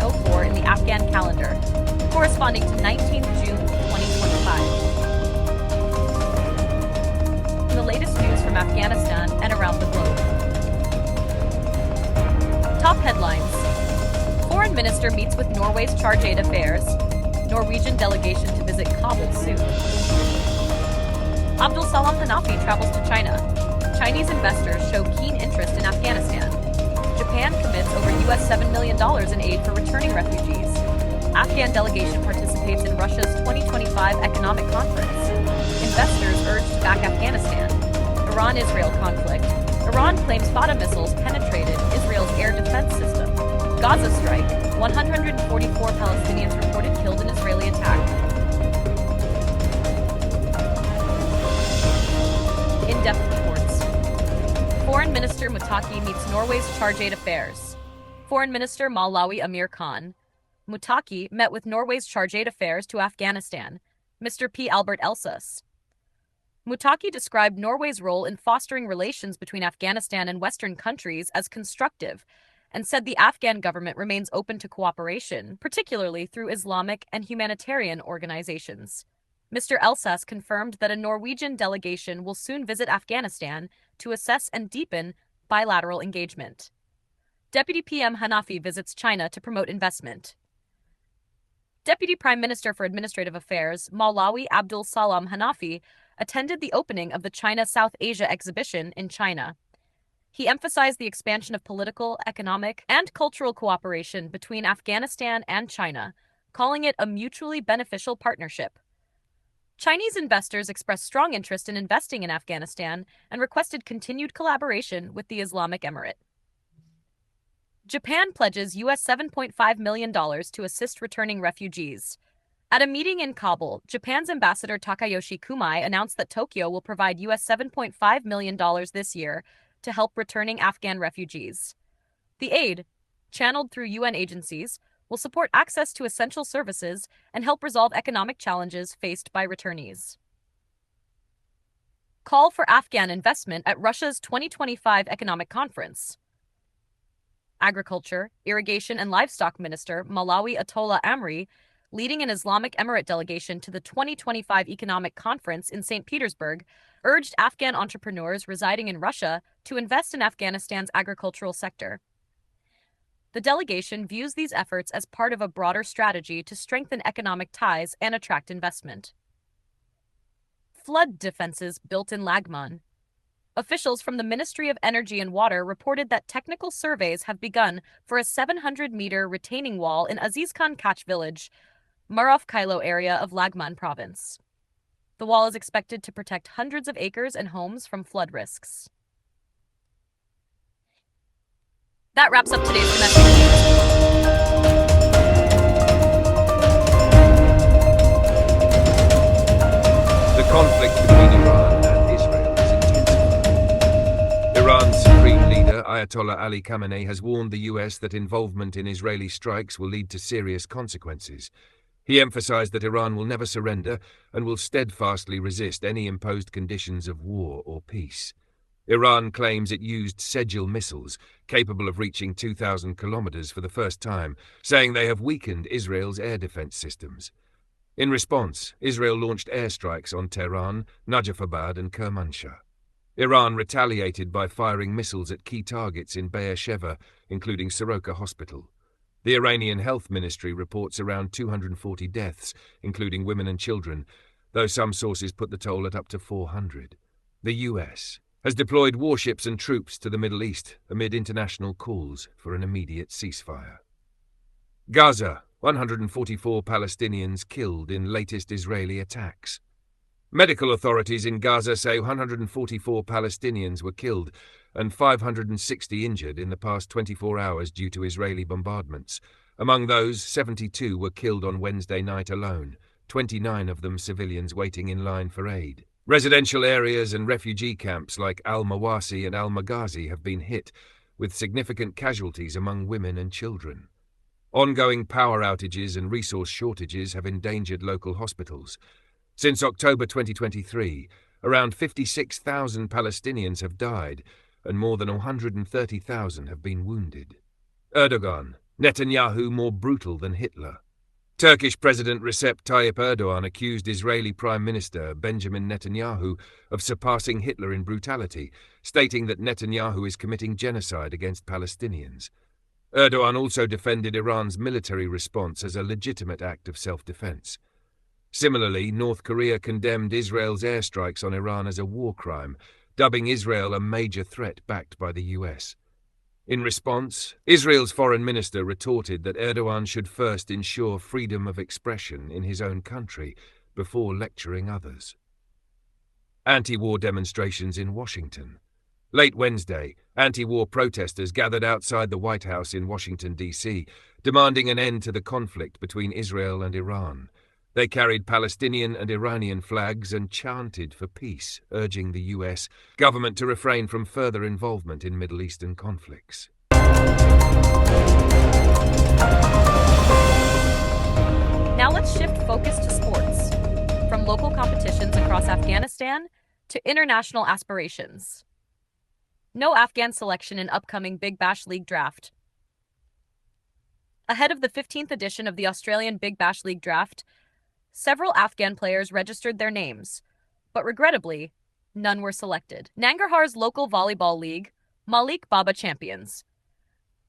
1904 in the Afghan calendar, corresponding to 19th June 2025. The latest news from Afghanistan and around the globe. Top headlines. Foreign Minister meets with Norway's Chargé d'Affaires. Norwegian delegation to visit Kabul soon. Abdul Salam Hanafi travels to China. Chinese investors show keen interest in Afghanistan. Japan commits over $7 million in aid for returning refugees. Afghan delegation participates in Russia's 2025 economic conference. Investors urged to back Afghanistan. Iran-Israel conflict. Iran claims Fatah missiles penetrated Israel's air defense system. Gaza strike. 144 Palestinians reported killed in Israeli attack. In-depth reports. Foreign Minister Mutaki meets Norway's Chargé d'Affaires. Foreign Minister Malawi Amir Khan Mutaki met with Norway's Chargé d'Affaires to Afghanistan, Mr. P. Albert Elsas. Mutaki described Norway's role in fostering relations between Afghanistan and Western countries as constructive, and said the Afghan government remains open to cooperation, particularly through Islamic and humanitarian organizations. Mr. Elsas confirmed that a Norwegian delegation will soon visit Afghanistan to assess and deepen bilateral engagement. Deputy PM Hanafi visits China to promote investment. Deputy Prime Minister for Administrative Affairs Malawi Abdul Salam Hanafi attended the opening of the China South Asia exhibition in China. He emphasized the expansion of political, economic, and cultural cooperation between Afghanistan and China, calling it a mutually beneficial partnership. Chinese investors expressed strong interest in investing in Afghanistan and requested continued collaboration with the Islamic Emirate. Japan pledges $7.5 million to assist returning refugees. At a meeting in Kabul, Japan's Ambassador Takayoshi Kumai announced that Tokyo will provide $7.5 million this year to help returning Afghan refugees. The aid, channeled through UN agencies, will support access to essential services and help resolve economic challenges faced by returnees. Call for Afghan investment at Russia's 2025 economic conference. Agriculture, Irrigation and Livestock Minister Malawi Atola Amri, leading an Islamic Emirate delegation to the 2025 economic conference in St. Petersburg, urged Afghan entrepreneurs residing in Russia to invest in Afghanistan's agricultural sector. The delegation views these efforts as part of a broader strategy to strengthen economic ties and attract investment. Flood defenses built in Lagman. Officials from the Ministry of Energy and Water reported that technical surveys have begun for a 700-meter retaining wall in Aziz Khan Kach village, Marov Kailo area of Lagman province. The wall is expected to protect hundreds of acres and homes from flood risks. That wraps up today's domestic news. The conflict between Iran and Israel is intensifying. Iran's supreme leader, Ayatollah Ali Khamenei, has warned the US that involvement in Israeli strikes will lead to serious consequences. He emphasized that Iran will never surrender and will steadfastly resist any imposed conditions of war or peace. Iran claims it used Sejil missiles, capable of reaching 2,000 kilometers for the first time, saying they have weakened Israel's air defense systems. In response, Israel launched airstrikes on Tehran, Najafabad and Kermanshah. Iran retaliated by firing missiles at key targets in Beersheva, including Soroka Hospital. The Iranian Health Ministry reports around 240 deaths, including women and children, though some sources put the toll at up to 400. The US has deployed warships and troops to the Middle East amid international calls for an immediate ceasefire. Gaza, 144 Palestinians killed in latest Israeli attacks. Medical authorities in Gaza say 144 Palestinians were killed and 560 injured in the past 24 hours due to Israeli bombardments. Among those, 72 were killed on Wednesday night alone, 29 of them civilians waiting in line for aid. Residential areas and refugee camps like Al-Mawasi and Al-Maghazi have been hit, with significant casualties among women and children. Ongoing power outages and resource shortages have endangered local hospitals. Since October 2023, around 56,000 Palestinians have died and more than 130,000 have been wounded. Erdogan, Netanyahu more brutal than Hitler. Turkish President Recep Tayyip Erdogan accused Israeli Prime Minister Benjamin Netanyahu of surpassing Hitler in brutality, stating that Netanyahu is committing genocide against Palestinians. Erdogan also defended Iran's military response as a legitimate act of self-defense. Similarly, North Korea condemned Israel's airstrikes on Iran as a war crime, dubbing Israel a major threat backed by the US. In response, Israel's foreign minister retorted that Erdogan should first ensure freedom of expression in his own country before lecturing others. Anti-war demonstrations in Washington. Late Wednesday, anti-war protesters gathered outside the White House in Washington, D.C., demanding an end to the conflict between Israel and Iran. They carried Palestinian and Iranian flags and chanted for peace, urging the U.S. government to refrain from further involvement in Middle Eastern conflicts. Now let's shift focus to sports, from local competitions across Afghanistan to international aspirations. No Afghan selection in upcoming Big Bash League draft. Ahead of the 15th edition of the Australian Big Bash League draft, several Afghan players registered their names, but regrettably, none were selected. Nangarhar's local volleyball league, Malik Baba champions.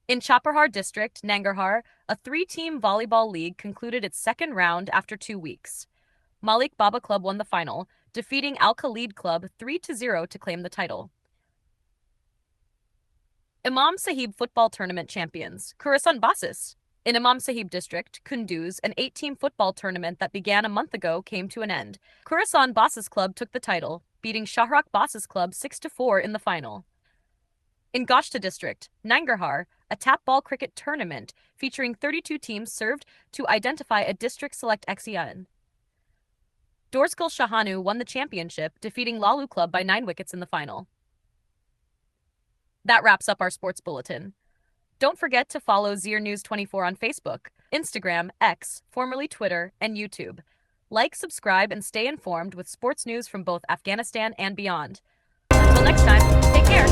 In Chaparhar district, Nangarhar, a three-team volleyball league concluded its second round after 2 weeks. Malik Baba Club won the final, defeating Al Khalid Club 3-0 to claim the title. Imam Sahib football tournament champions, Khorasan Basis. In Imam Sahib district, Kunduz, an 8-team football tournament that began a month ago came to an end. Khorasan Basis Club took the title, beating Shahrak Basis Club 6-4 in the final. In Gashta district, Nangarhar, a tap ball cricket tournament featuring 32 teams served to identify a district select XEN. Dorskal Shahanu won the championship, defeating Lalu Club by 9 wickets in the final. That wraps up our sports bulletin. Don't forget to follow Zir News 24 on Facebook, Instagram, X, formerly Twitter, and YouTube. Like, subscribe, and stay informed with sports news from both Afghanistan and beyond. Until next time, take care.